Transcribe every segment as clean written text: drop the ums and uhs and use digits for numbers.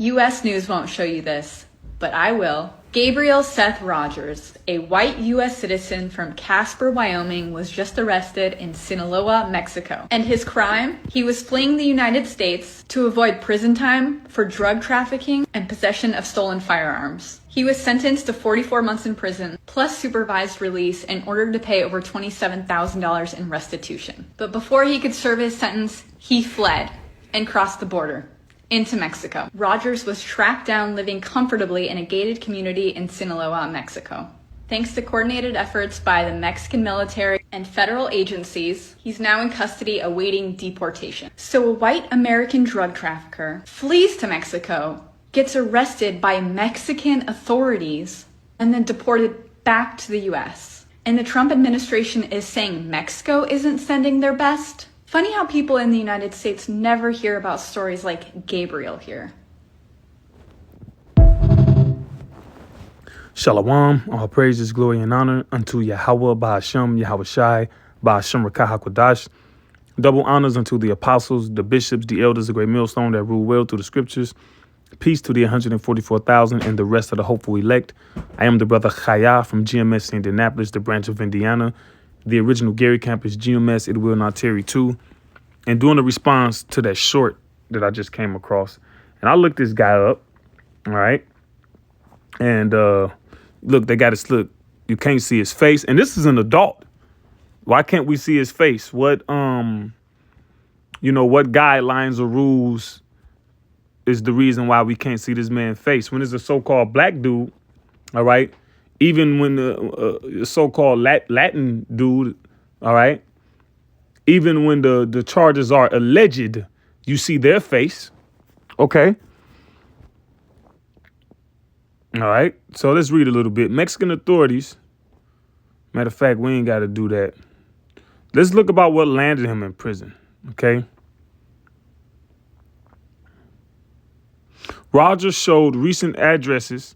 U.S. News won't show you this, but I will. Gabriel Seth Rogers, a white U.S. citizen from Casper, Wyoming, was just arrested in Sinaloa, Mexico. And his crime? He was fleeing the United States to avoid prison time for drug trafficking and possession of stolen firearms. He was sentenced to 44 months in prison, plus supervised release, and ordered to pay over $27,000 in restitution. But before he could serve his sentence, he fled and crossed the border into Mexico. Rogers was tracked down living comfortably in a gated community in Sinaloa, Mexico. Thanks to coordinated efforts by the Mexican military and federal agencies, he's now in custody awaiting deportation. So a white American drug trafficker flees to Mexico, gets arrested by Mexican authorities, and then deported back to the US. And the Trump administration is saying Mexico isn't sending their best? Funny how people in the United States never hear about stories like Gabriel here. Shalom, all praises, glory, and honor unto Yahweh, Ba'ashem, Yahweh Shai, Ba'ashem Rakah HaKodash. Double honors unto the apostles, the bishops, the elders, the great millstone that rule well through the scriptures. Peace to the 144,000 and the rest of the hopeful elect. I am the brother Chaya from GMS Indianapolis, the branch of Indiana. The original Gary campus, GMS, It Will Not Tarry 2. And doing a response to that short that I just came across. And I looked this guy up, all right? And look, they got his look. You can't see his face. And this is an adult. Why can't we see his face? What guidelines or rules is the reason why we can't see this man's face? When it's a so-called black dude, all right? Even when the so-called Latin dude, all right, even when the charges are alleged, you see their face. Okay. All right. So let's read a little bit. Mexican authorities. Matter of fact, we ain't got to do that. Let's look about what landed him in prison. Okay. Rogers showed recent addresses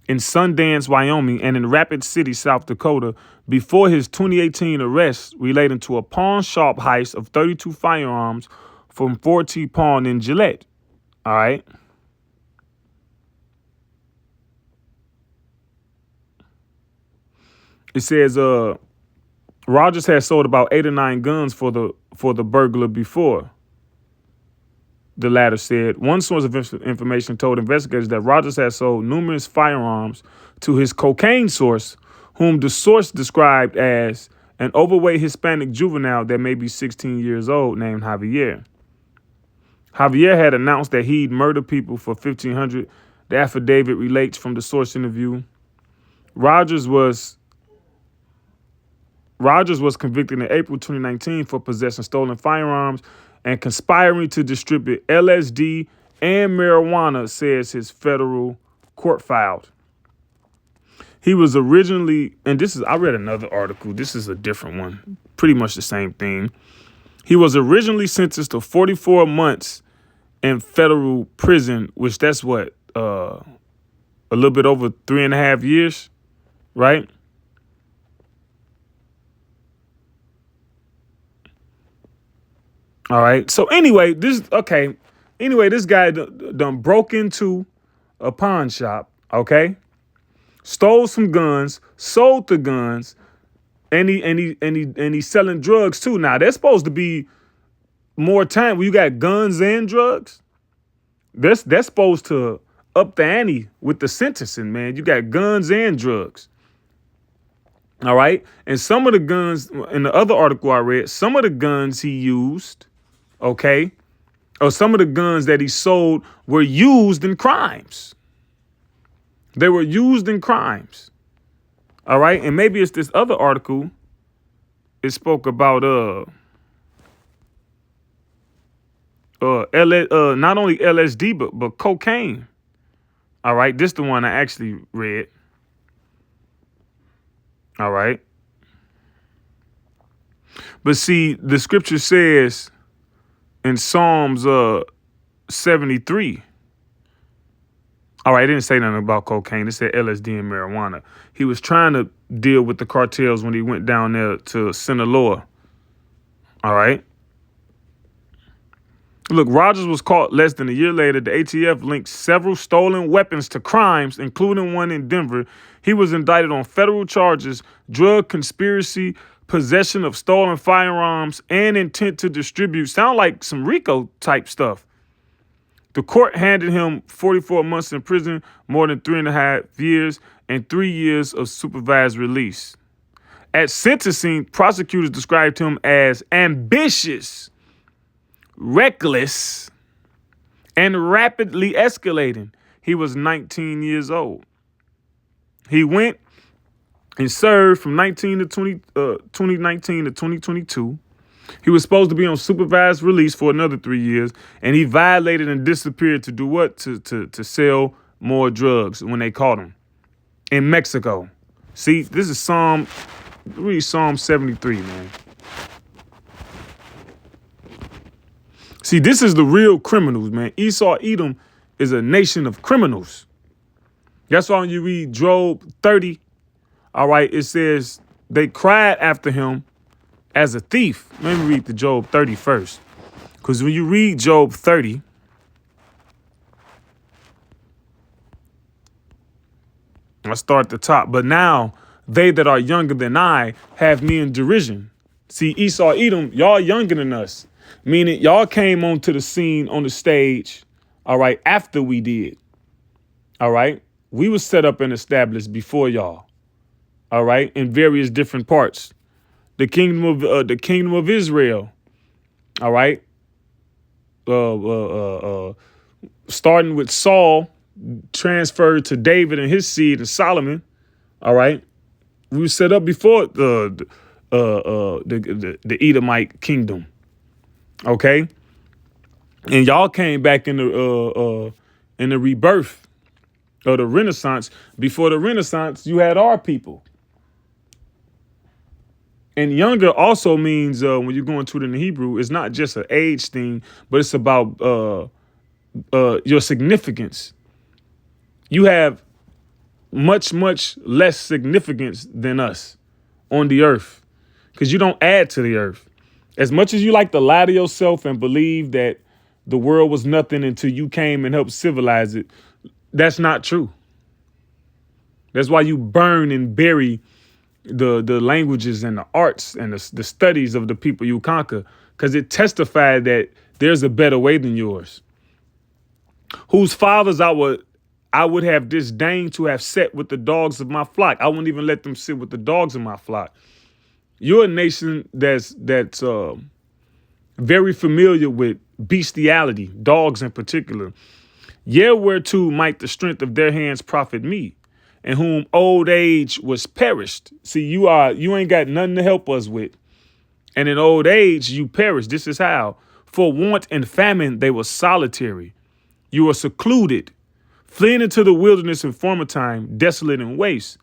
in Sundance, Wyoming, and in Rapid City, South Dakota, before his 2018 arrest relating to a pawn shop heist of 32 firearms from 4T Pawn in Gillette. All right. It says Rogers had sold about 8 or 9 guns for the burglar before. The latter said. One source of information told investigators that Rogers had sold numerous firearms to his cocaine source, whom the source described as an overweight Hispanic juvenile that may be 16 years old named Javier. Javier had announced that he'd murder people for $1,500. The affidavit relates from the source interview. Rogers was convicted in April 2019 for possessing stolen firearms and conspiring to distribute LSD and marijuana, says his federal court filed. He was originally, and I read another article. This is a different one. Pretty much the same thing. He was originally sentenced to 44 months in federal prison, which that's what, a little bit over 3.5 years, right? All right. So anyway, this guy done broke into a pawn shop. Okay. Stole some guns, sold the guns, and he's selling drugs too. Now there's supposed to be more time where you got guns and drugs. That's supposed to up the ante with the sentencing, man. You got guns and drugs. All right. And some of the guns in the other article I read, some of the guns he used, okay, or some of the guns that he sold were used in crimes. They were used in crimes. All right. And maybe it's this other article. It spoke about not only LSD, but cocaine. All right. This is the one I actually read. All right. But see, the scripture says in Psalms 73. All right, it didn't say nothing about cocaine. It said LSD and marijuana. He was trying to deal with the cartels when he went down there to Sinaloa. All right. Look, Rogers was caught less than a year later. The ATF linked several stolen weapons to crimes, including one in Denver. He was indicted on federal charges, drug conspiracy, possession of stolen firearms, and intent to distribute. Sound like some RICO type stuff. The court handed him 44 months in prison, more than 3.5 years, and 3 years of supervised release. At sentencing, prosecutors described him as ambitious, reckless, and rapidly escalating. He was 19 years old. He went and served from 2019 to 2022. He was supposed to be on supervised release for another 3 years, and he violated and disappeared to do what? To sell more drugs when they caught him in Mexico. See, this is read Psalm 73, man. See, this is the real criminals, man. Esau, Edom is a nation of criminals. That's why when you read Job 30, all right, it says they cried after him as a thief. Let me read the Job 30 first. Because when you read Job 30, I start at the top. But now they that are younger than I have me in derision. See, Esau, Edom, y'all younger than us. Meaning y'all came onto the scene, on the stage, all right, after we did. All right. We was set up and established before y'all. All right. In various different parts. The kingdom of Israel. All right. Starting with Saul, transferred to David and his seed and Solomon. All right. We were set up before the Edomite kingdom. Okay. And y'all came back in the rebirth of the Renaissance. Before the Renaissance, you had our people. And younger also means, when you're going to it in the Hebrew, it's not just an age thing, but it's about your significance. You have much, much less significance than us on the earth because you don't add to the earth. As much as you like to lie to yourself and believe that the world was nothing until you came and helped civilize it, that's not true. That's why you burn and bury the languages and the arts and the studies of the people you conquer, because it testified that there's a better way than yours. Whose fathers I would have disdained to have set with the dogs of my flock. I wouldn't even let them sit with the dogs of my flock. You're a nation that's very familiar with bestiality, dogs in particular. Yea, whereto might the strength of their hands profit me, and whom old age was perished. See, you ain't got nothing to help us with. And in old age, you perish. This is how. For want and famine, they were solitary. You were secluded, fleeing into the wilderness in former time, desolate and waste.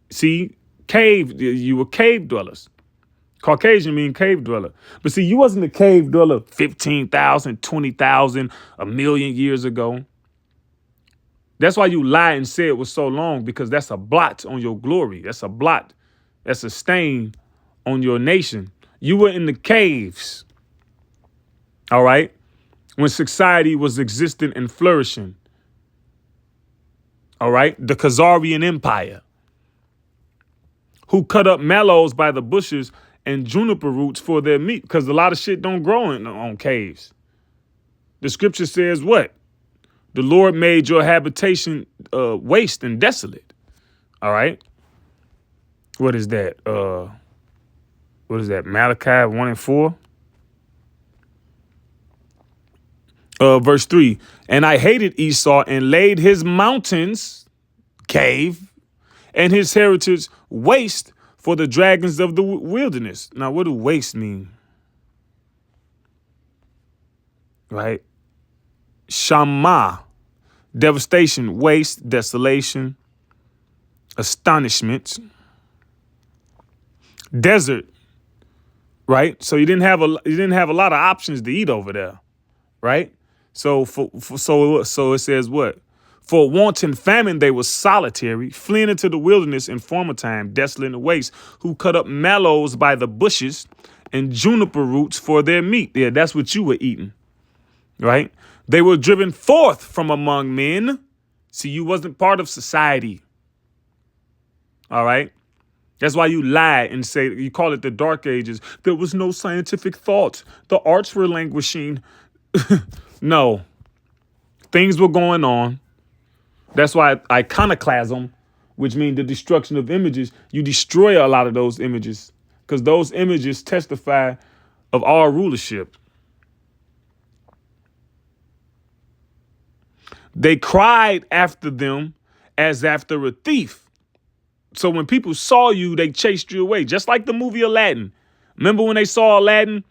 See, you were cave dwellers. Caucasian mean cave dweller. But see, you wasn't a cave dweller 15,000, 20,000, a million years ago. That's why you lie and say it was so long, because that's a blot on your glory. That's a blot. That's a stain on your nation. You were in the caves. All right. When society was existing and flourishing. All right. The Khazarian Empire. Who cut up mallows by the bushes and juniper roots for their meat, because a lot of shit don't grow on caves. The scripture says what? The Lord made your habitation waste and desolate. All right. What is that? Malachi 1:4. Verse 3. And I hated Esau and laid his mountains, cave, and his heritage waste for the dragons of the wilderness. Now, what do waste mean? Right? Shama, devastation, waste, desolation, astonishment, desert. Right? So you didn't have a lot of options to eat over there. Right? So so it says what? For want and famine, they were solitary, fleeing into the wilderness in former time, desolate and waste, who cut up mallows by the bushes and juniper roots for their meat. Yeah, that's what you were eating. right? They were driven forth from among men. See, you wasn't part of society. All right. That's why you lie and say you call it the Dark Ages. There was no scientific thought. The arts were languishing. No, things were going on. That's why iconoclasm, which means the destruction of images, you destroy a lot of those images because those images testify of our rulership. They cried after them as after a thief. So when people saw you, they chased you away, just like the movie Aladdin. Remember when they saw Aladdin,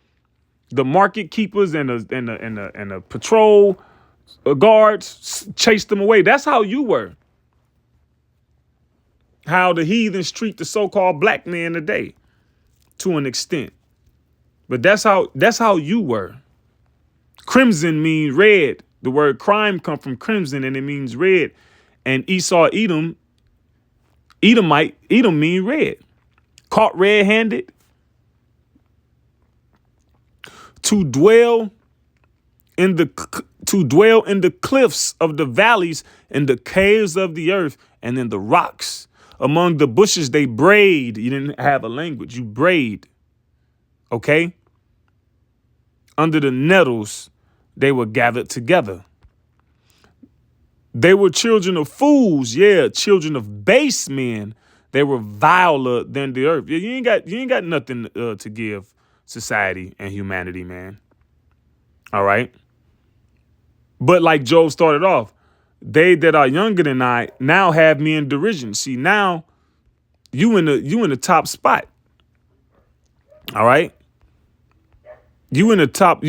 the market keepers and the patrol guards chased them away. That's how you were. How the heathens treat the so-called black man today, to an extent. But that's how you were. Crimson means red. The word crime comes from crimson and it means red. And Esau, Edom mean red. Caught red-handed. To dwell in the cliffs of the valleys and the caves of the earth and in the rocks. Among the bushes they brayed. You didn't have a language. You brayed. Okay? Under the nettles they were gathered together. They were children of fools, children of base men. They were viler than the earth. You ain't got nothing to give society and humanity, man. All right. But like Job started off, they that are younger than I now have me in derision. See, now you in the top spot. All right. You in the top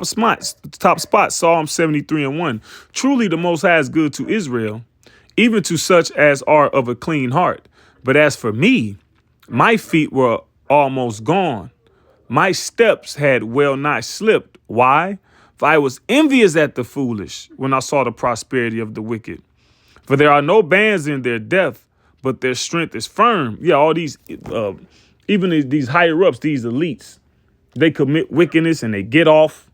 spot. Psalm 73:1. Truly the Most High is good to Israel, even to such as are of a clean heart. But as for me, my feet were almost gone. My steps had well nigh slipped. Why? For I was envious at the foolish when I saw the prosperity of the wicked. For there are no bands in their death, but their strength is firm. Yeah, all these, even these higher ups, these elites, they commit wickedness and they get off.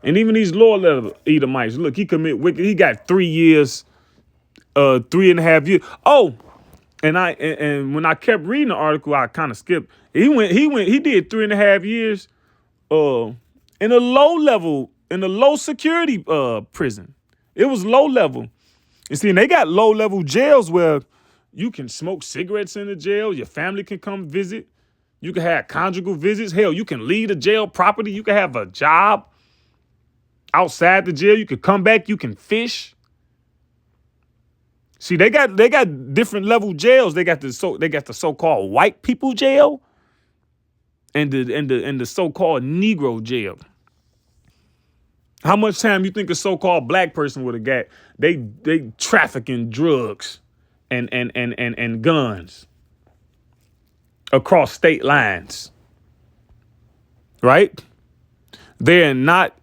And even these lower level Edomites, look, he commit wicked. He got 3 years, 3.5 years. Oh, and when I kept reading the article, I kind of skipped. He did 3.5 years in a low security prison. It was low level. You see, and they got low level jails where you can smoke cigarettes in the jail. Your family can come visit. You can have conjugal visits. Hell, you can leave the jail property. You can have a job outside the jail. You can come back. You can fish. See, they got different level jails. They got the so-called white people jail and the so-called Negro jail. How much time you think a so-called black person would have got? They trafficking drugs and guns across state lines, right? They are not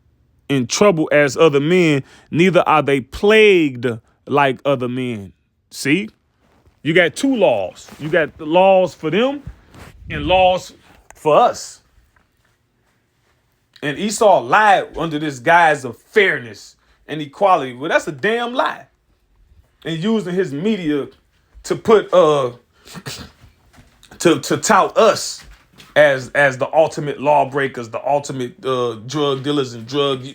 in trouble as other men, neither are they plagued like other men. See, you got two laws. You got the laws for them and laws for us. And Esau lied under this guise of fairness and equality. Well, that's a damn lie. And using his media to put to tout us as the ultimate lawbreakers, the ultimate drug dealers and drug,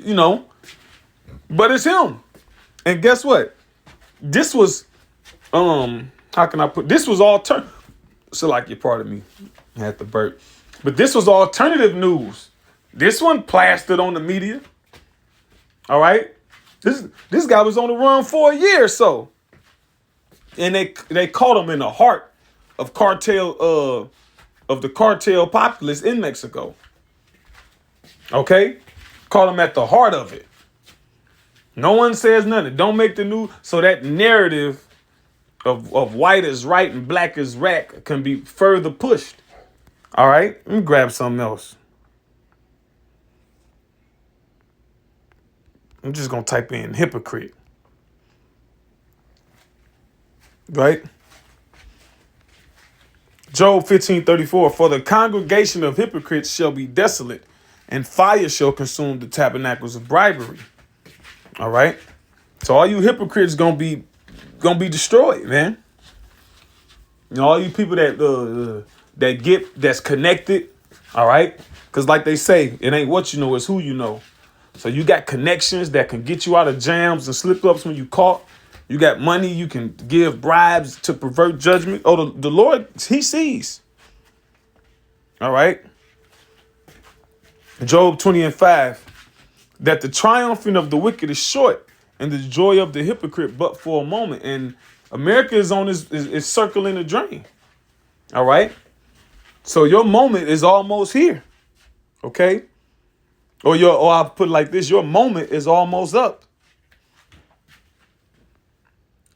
But it's him. And guess what? This was this was so like you're part of me. I had to burp. But this was alternative news. This one plastered on the media. All right. This guy was on the run for a year or so. And they caught him in the heart of the cartel populace in Mexico. Okay? Caught him at the heart of it. No one says nothing. Don't make the news. So that narrative of white is right and black is rat can be further pushed. All right? Let me grab something else. I'm just going to type in hypocrite. Right? Job 15:34. For the congregation of hypocrites shall be desolate, and fire shall consume the tabernacles of bribery. All right. So all you hypocrites gonna be destroyed, man. You know, all you people that's connected. All right. Because like they say, it ain't what you know, it's who you know. So you got connections that can get you out of jams and slip ups when you caught. You got money, you can give bribes to pervert judgment. Oh, the Lord, he sees. All right. Job 20:5, that the triumphing of the wicked is short and the joy of the hypocrite but for a moment. And America is is circling the drain. All right. So your moment is almost here. Okay. Or I'll put it like this, your moment is almost up.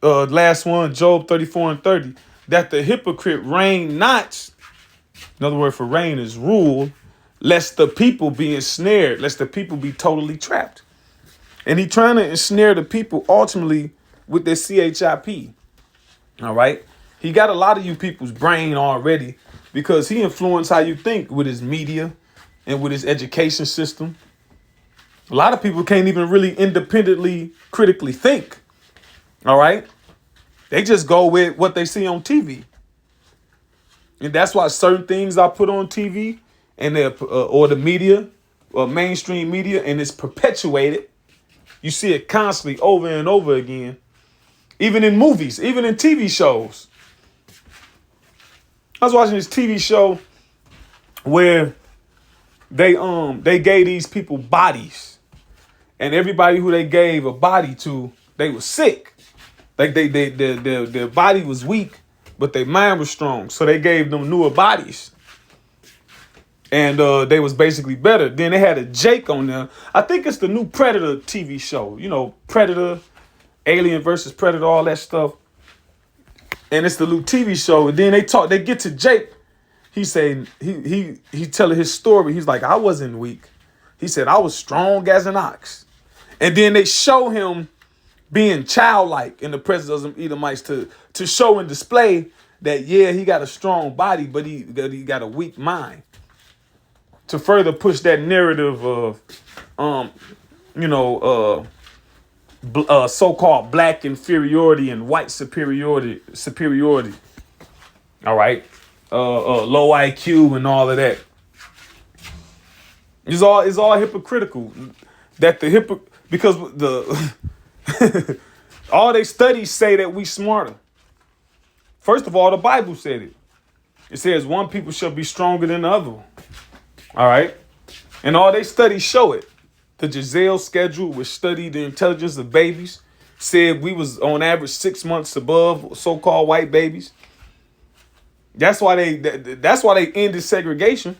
Last one, Job 34:30, that the hypocrite reign not. Another word for reign is rule, lest the people be ensnared, lest the people be totally trapped. And he trying to ensnare the people ultimately with their CHIP. All right. He got a lot of you people's brain already because he influenced how you think with his media and with his education system. A lot of people can't even really independently, critically think. All right. They just go with what they see on TV. And that's why certain things I put on TV and or the media or mainstream media, and it's perpetuated. You see it constantly over and over again, even in movies, even in TV shows. I was watching this TV show where they gave these people bodies, and everybody who they gave a body to, they were sick. Like their body was weak, but their mind was strong. So they gave them newer bodies. And they was basically better. Then they had a Jake on there. I think it's the new Predator TV show. You know, Predator, Alien versus Predator, all that stuff. And it's the new TV show. And then they get to Jake. He saying, he telling his story. He's like, I wasn't weak. He said, I was strong as an ox. And then they show him being childlike in the presence of some Edomites to show and display that, yeah, he got a strong body, but he got a weak mind. To further push that narrative of, so-called black inferiority and white superiority. All right. Low IQ and all of that. It's all hypocritical. That because all they studies say that we smarter. First of all, the Bible said it. It says one people shall be stronger than the other. All right. And all they studies show it. The Giselle schedule, which studied the intelligence of babies, said we was on average 6 months above so-called white babies. That's why they ended segregation.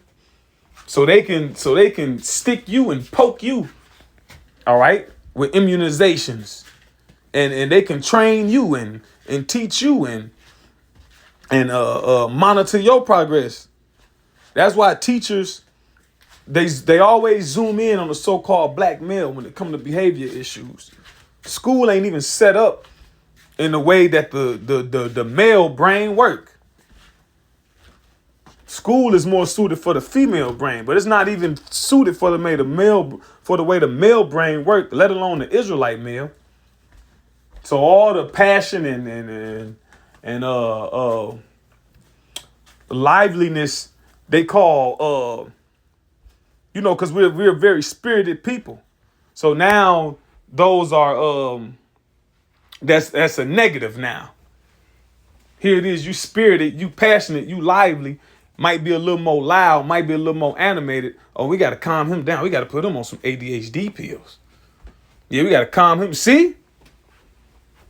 So they can stick you and poke you. All right. With immunizations. And they can train you and teach you and monitor your progress. That's why teachers, they always zoom in on the so-called black male when it comes to behavior issues. School ain't even set up in the way that the male brain work. School is more suited for the female brain, but it's not even suited for the way the male brain work, let alone the Israelite male. So all the passion and liveliness they call because we're very spirited people. So now those are that's a negative now. Here it is, you spirited, you passionate, you lively, might be a little more loud, might be a little more animated. Oh, we got to calm him down. We got to put him on some ADHD pills. Yeah, we got to calm him. See?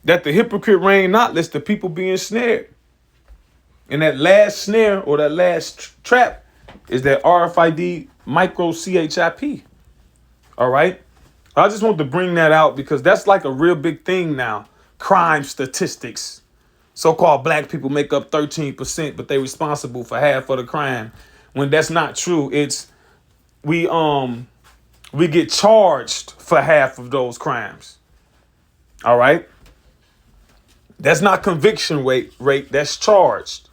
That the hypocrite reign not, lest the people be ensnared. And that last snare or that last trap is that RFID micro CHIP. All right. I just want to bring that out because that's like a real big thing now. Crime statistics. So-called black people make up 13%, but they're responsible for half of the crime. When that's not true, it's we get charged for half of those crimes. All right. That's not conviction rate. That's charged.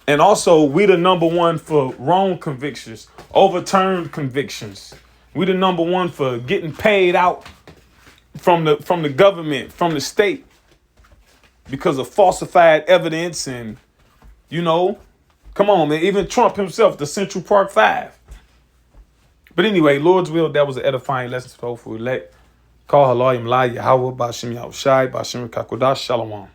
And also, we the number one for wrong convictions, overturned convictions. We the number one for getting paid out from the government, from the state, because of falsified evidence. And come on, man. Even Trump himself, the Central Park Five. But anyway, Lord's will, that was an edifying lesson for hopefully let. Call Halayim La Yahweh Bashim Yahushai Bashim Kakodash Shalom.